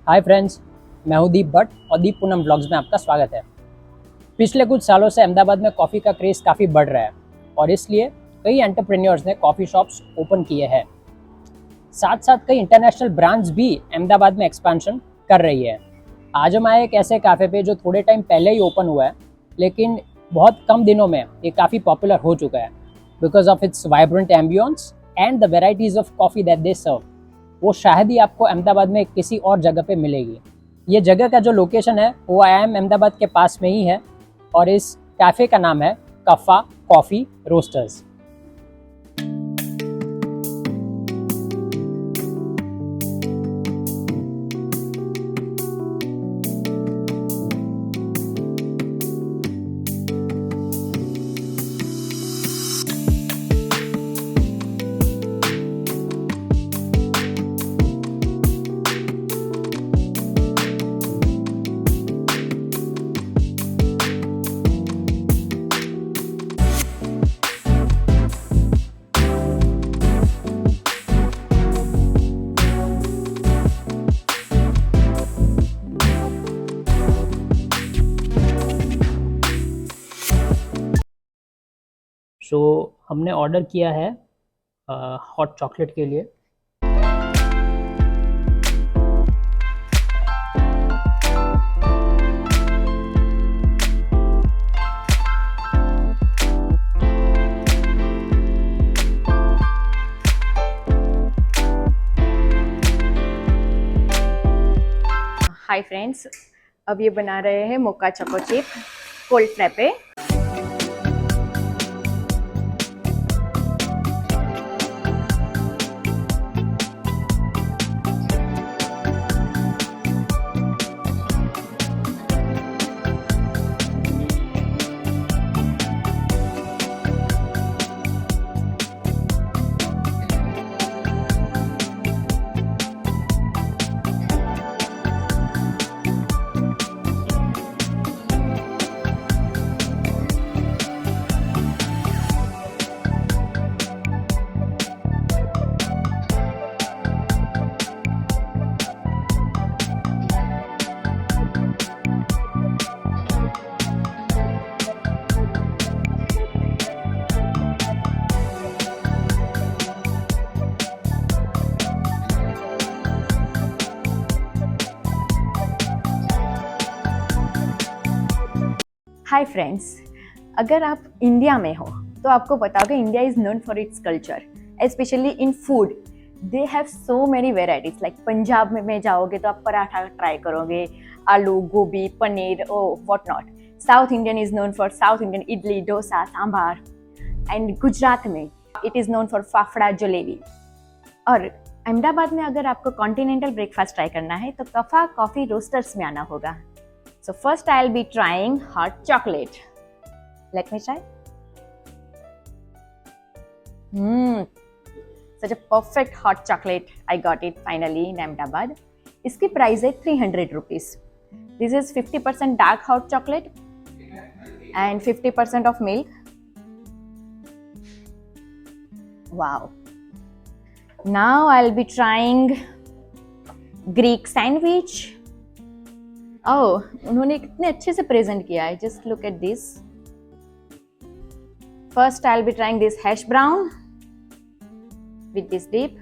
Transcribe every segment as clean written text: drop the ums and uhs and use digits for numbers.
Hi friends, मैं हूं दीप भट्ट और दीप पूनम ब्लॉग्स में आपका स्वागत है। पिछले कुछ सालों से अहमदाबाद में कॉफ़ी का क्रेज़ काफ़ी बढ़ रहा है और इसलिए कई एंटरप्रेन्योर्स ने कॉफ़ी शॉप्स ओपन किए हैं। साथ साथ कई इंटरनेशनल ब्रांड्स भी अहमदाबाद में एक्सपेंशन कर रही है। आज हम आए एक ऐसे काफ़े पे जो थोड़े टाइम पहले ही ओपन हुआ है, लेकिन बहुत कम दिनों में ये काफ़ी पॉपुलर हो चुका है because of its vibrant ambience and the varieties of coffee that they serve. वो शायद ही आपको अहमदाबाद में किसी और जगह पे मिलेगी। ये जगह का जो लोकेशन है वो IIM अहमदाबाद के पास में ही है और इस कैफ़े का नाम है कफ़ा कॉफ़ी रोस्टर्स। सो हमने ऑर्डर किया है हॉट चॉकलेट के लिए। हाय फ्रेंड्स, अब ये बना रहे हैं mocha choco chip cold frappe. Hi friends, अगर आप इंडिया में हो तो आपको पता होगा India is known for its culture, specially in food. They have so many varieties. Like Punjab में जाओगे तो आप पराठा ट्राई करोगे, aloo gobi paneer what not. South Indian is known for South Indian idli dosa sambar, and Gujarat में it is known for fafda jalebi. और अहमदाबाद में अगर आपको कॉन्टिनेंटल ब्रेकफास्ट ट्राई करना है तो कफ़ा कॉफ़ी रोस्टर्स में आना होगा। So first I'll be trying hot chocolate. Let me try. Such a perfect hot chocolate. I got it finally in Ahmedabad. इसकी प्राइस है 300 rupees. This is 50% dark hot chocolate and 50% of milk. Wow. Now I'll be trying Greek sandwich. उन्होंने कितने अच्छे से present किया है। Just look at this. First I will be trying this hash brown with this dip.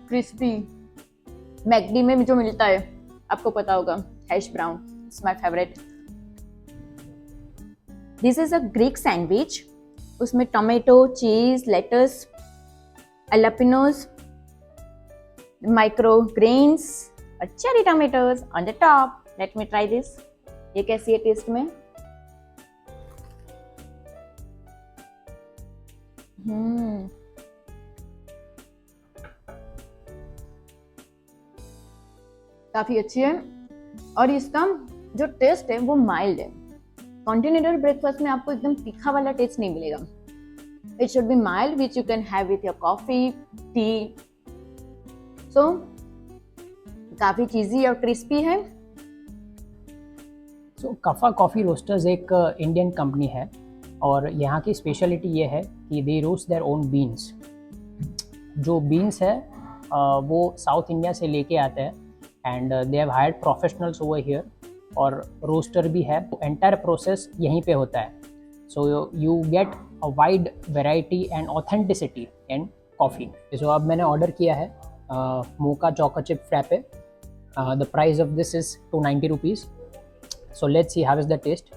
Crispy. McD में जो मिलता है आपको पता होगा, hash brown, it's my favourite. This is a Greek sandwich. उसमें tomato, cheese, lettuce, jalapenos, micro grains और cherry tomatoes on the top. Let me try this. ये कैसी है टेस्ट में? काफी अच्छी है और इसका जो टेस्ट है वो माइल्ड है। कॉन्टिनेंटल ब्रेकफास्ट में आपको एकदम तीखा वाला टेस्ट नहीं मिलेगा। It should be mild which you can have with your coffee, tea. So काफ़ी चीज़ी और क्रिस्पी है। सो कफ़ा कॉफ़ी रोस्टर्स एक इंडियन कंपनी है और यहाँ की स्पेशलिटी ये है कि they roast their own beans. जो बीन्स है वो साउथ इंडिया से लेके आते हैं and they have hired professionals over here और रोस्टर भी है। एंटायर प्रोसेस यहीं पे होता है, so you get a wide variety and authenticity in coffee. So अब मैंने ऑर्डर किया है mocha choco chip frappe. The price of this is 290 rupees. So let's see how is the taste.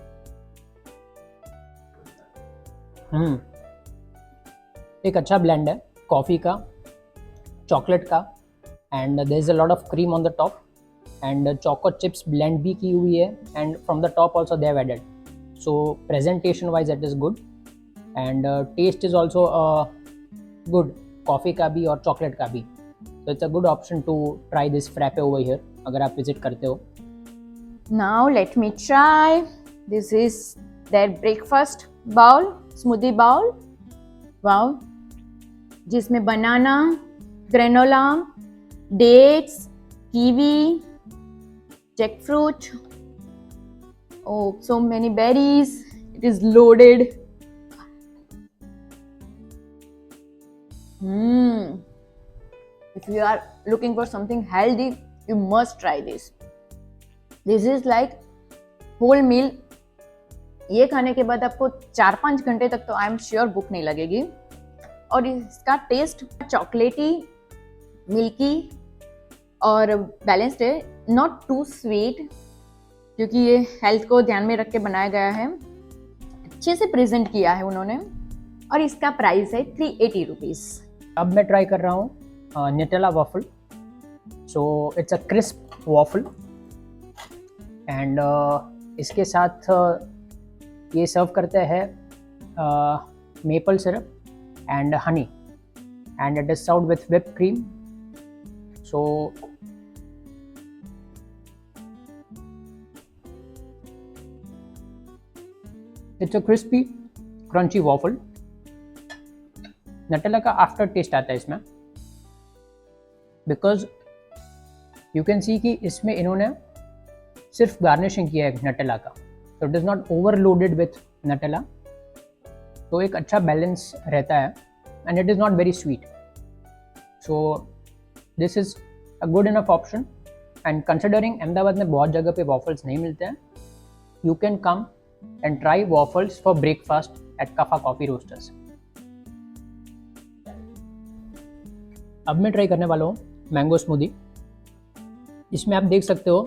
एक अच्छा ब्लेंड है कॉफ़ी का, chocolate का, and there is a lot of cream on the top and choco chips blend भी की हुई है and from the top also they have added. So presentation wise it is good and taste is also good, coffee का भी और chocolate का भी। तो it's a good option to try this frappe over here अगर आप visit करते हो। Now let me try. This is their breakfast bowl, smoothie bowl. Wow. जिसमें banana, granola, dates, kiwi, jackfruit. Oh, so many berries. It is loaded. If you are looking for something healthy, you must try this. This is like whole meal. ये खाने के बाद आपको 4-5 घंटे तक तो I am sure भूख नहीं लगेगी। और इसका टेस्ट चॉकलेटी, मिल्की और बैलेंस्ड है, नॉट टू स्वीट, क्योंकि ये हेल्थ को ध्यान में रख के बनाया गया है। अच्छे से प्रेजेंट किया है उन्होंने और इसका प्राइस है 380 रुपीज़। अब मैं ट्राई कर रहा हूँ Nutella waffle. So it's a crisp waffle and इसके साथ ये सर्व करते हैं maple syrup and honey and it is served with whipped cream. So it's a crispy crunchy waffle. Nutella का आफ्टर टेस्ट आता है इसमें, बिकॉज यू कैन सी कि इसमें इन्होंने सिर्फ गार्निशिंग किया है नटेला का, तो it is not overloaded with Nutella, तो एक अच्छा बैलेंस रहता है and it is not very sweet. So this is a good enough option and considering Ahmedabad में बहुत जगह पे वॉफल्स नहीं मिलते हैं, you can come and try waffles for breakfast at Kaffa coffee roasters. अब मैं ट्राई करने वाला हूँ मैंगो स्मूदी. इसमें आप देख सकते हो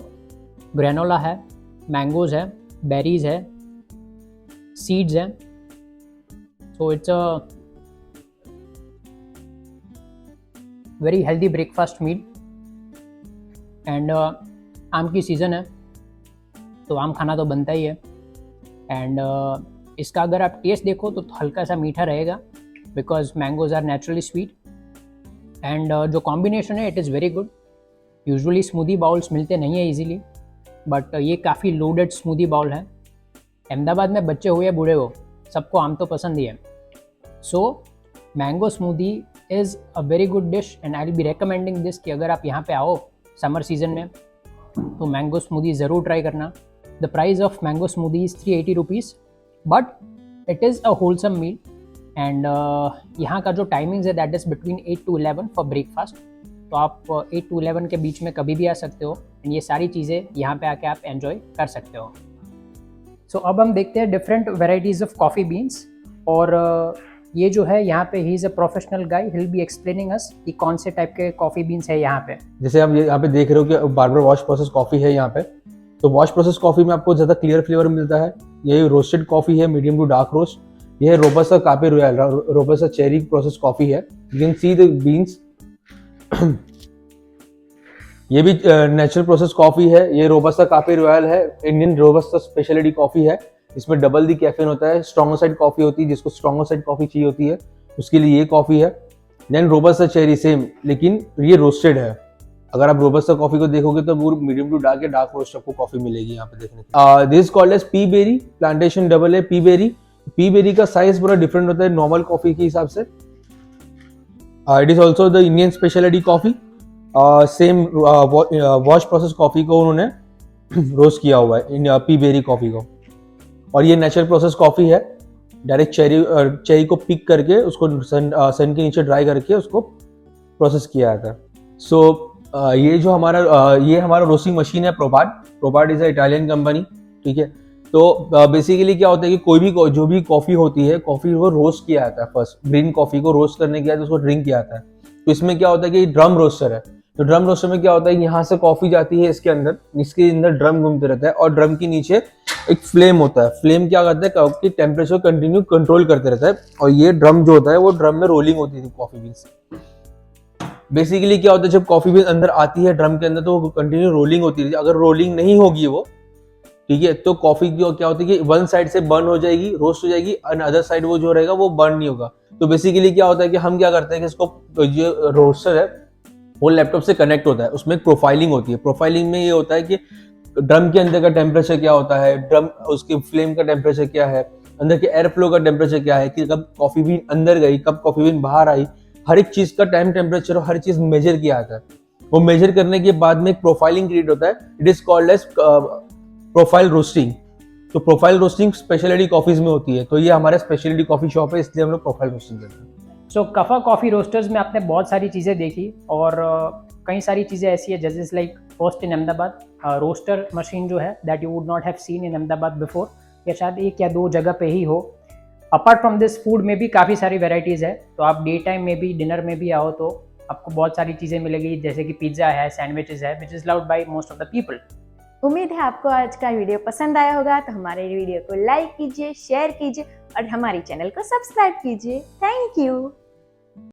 ग्रेनोला है, मैंगोज़ है, बेरीज है, सीड्स हैं. So it's a very healthy breakfast meal and आम की सीज़न है तो आम खाना तो बनता ही है. एंड इसका अगर आप टेस्ट देखो तो हल्का सा मीठा रहेगा because mangoes are naturally sweet. And जो कॉम्बिनेशन है it is very good. Usually smoothie bowls मिलते नहीं है इजीली, बट ये काफ़ी लोडेड स्मूदी बाउल है. अहमदाबाद में बच्चे हो या बूढ़े हो सबको आम तो पसंद ही है. So mango smoothie is a very good dish and I will be recommending this कि अगर आप यहाँ पे आओ समर सीजन में तो मैंगो स्मूदी ज़रूर ट्राई करना. The price of mango smoothie is 380 rupees, but it is a wholesome meal. And यहाँ का जो टाइमिंग्स है that is between 8 to 11 for breakfast. तो आप 8 to 11 के बीच में कभी भी आ सकते हो एंड ये सारी चीज़ें यहाँ पे आके आप एंजॉय कर सकते हो. सो अब हम देखते हैं different varieties of coffee beans. और ये जो है यहाँ पे ही is a professional guy, he will be explaining us कि कौन से टाइप के कॉफ़ी बीन्स है यहाँ पे. जैसे आप यहाँ पे देख रहे हो कि बार्बर वॉश प्रोसेस कॉफ़ी है यहाँ पे. तो वॉश प्रोसेस कॉफ़ी में आपको ज़्यादा क्लियर फ्लेवर मिलता है. ये रोस्टेड कॉफ़ी है, मीडियम टू डार्क रोस्ट. ये है robusta cafe royal, robusta cherry process coffee है. You can see the beans. ये भी नेचुरल प्रोसेस कॉफ़ी है. ये रोबस्टा काफे रॉयल है, इंडियन रोबस्टा स्पेशलिटी कॉफ़ी है. इसमें डबल दी कैफीन होता है. स्ट्रॉन्गर साइड कॉफ़ी होती है, जिसको स्ट्रॉन्गर साइड कॉफ़ी चाहिए होती है उसके लिए ये कॉफ़ी है. देन रोबस्टा चेरी सेम, लेकिन ये रोस्टेड है. अगर आप रोबस्टा कॉफ़ी को देखोगे तो वो मीडियम टू डार्क या डार्क रोस्ट आपको कॉफ़ी मिलेगी यहाँ पे देखने. This called as P berry plantation double A P berry. P berry का साइज पूरा डिफरेंट होता है नॉर्मल कॉफ़ी के हिसाब से. It is also the Indian specialty coffee. Same wash process coffee को उन्होंने रोस्ट किया हुआ है इन पी बेरी कॉफ़ी को. और ये नेचुरल प्रोसेस कॉफ़ी है. डायरेक्ट चेरी को पिक करके उसको सन के नीचे ड्राई करके उसको प्रोसेस किया जाता है. सो ये जो हमारा ये हमारा रोस्टिंग मशीन है प्रोपार्ट इज अ इटालियन कंपनी, ठीक है। तो बेसिकली क्या होता है कि कोई भी जो भी कॉफी होती है, कॉफी को रोस्ट किया जाता है। फर्स्ट ग्रीन कॉफी को रोस्ट करने के बाद उसको ड्रिंक किया जाता है। तो इसमें क्या होता है कि ड्रम रोस्टर है। तो ड्रम रोस्टर में क्या होता है, यहाँ से कॉफी जाती है इसके अंदर ड्रम घूमते रहता है और ड्रम के नीचे एक फ्लेम होता है। फ्लेम क्या करता है कि टेम्परेचर कंटिन्यू कंट्रोल करते रहता है। और ये ड्रम जो होता है वो ड्रम में रोलिंग होती थी कॉफी बीन्स। बेसिकली क्या होता है, जब कॉफी बीन अंदर आती है ड्रम के अंदर तो वो कंटिन्यू रोलिंग होती है। अगर रोलिंग नहीं होगी वो, ठीक है, तो कॉफी की क्या होती है कि वन साइड से बर्न हो जाएगी, रोस्ट हो जाएगी, और अदर साइड वो जो रहेगा वो बर्न नहीं होगा। तो बेसिकली क्या होता है कि हम क्या करते हैं कि इसको जो रोस्टर है वो लैपटॉप से कनेक्ट होता है। उसमें एक प्रोफाइलिंग होती है। प्रोफाइलिंग में ये होता है कि ड्रम के अंदर का टेम्परेचर क्या होता है, ड्रम उसके फ्लेम का टेम्परेचर क्या है, अंदर के एयर फ्लो का टेम्परेचर क्या है, कि कब कॉफी बीन अंदर गई, कब कॉफी बीन बाहर आई, हर एक चीज का टाइम टेम्परेचर और हर चीज मेजर किया जाता है। वो मेजर करने के बाद में एक प्रोफाइलिंग क्रिएट होता है। It is called as profile roasting. तो प्रोफाइल रोस्टिंग स्पेशलिटी कॉफीज में होती है। तो ये हमारा स्पेशलिटी कॉफी शॉप है, इसलिए हम लोग प्रोफाइल रोस्टिंग करते हैं। सो कफा कॉफ़ी रोस्टर्स में आपने बहुत सारी चीज़ें देखी और कई सारी चीज़ें ऐसी है जैसे like first in Ahmedabad roaster machine जो है that you would not have seen in Ahmedabad before, या शायद एक या दो जगह पे ही हो। अपार्ट फ्रॉम दिस फूड में भी काफ़ी सारी वेराइटीज़ है। तो आप डे टाइम में भी डिनर में भी आओ तो आपको बहुत सारी चीज़ें मिलेगी, जैसे कि पिज़्ज़ा है, सैंडविचेस है, which is loved by most of the people. उम्मीद है आपको आज का वीडियो पसंद आया होगा। तो हमारे वीडियो को लाइक कीजिए, शेयर कीजिए और हमारे चैनल को सब्सक्राइब कीजिए। Thank you.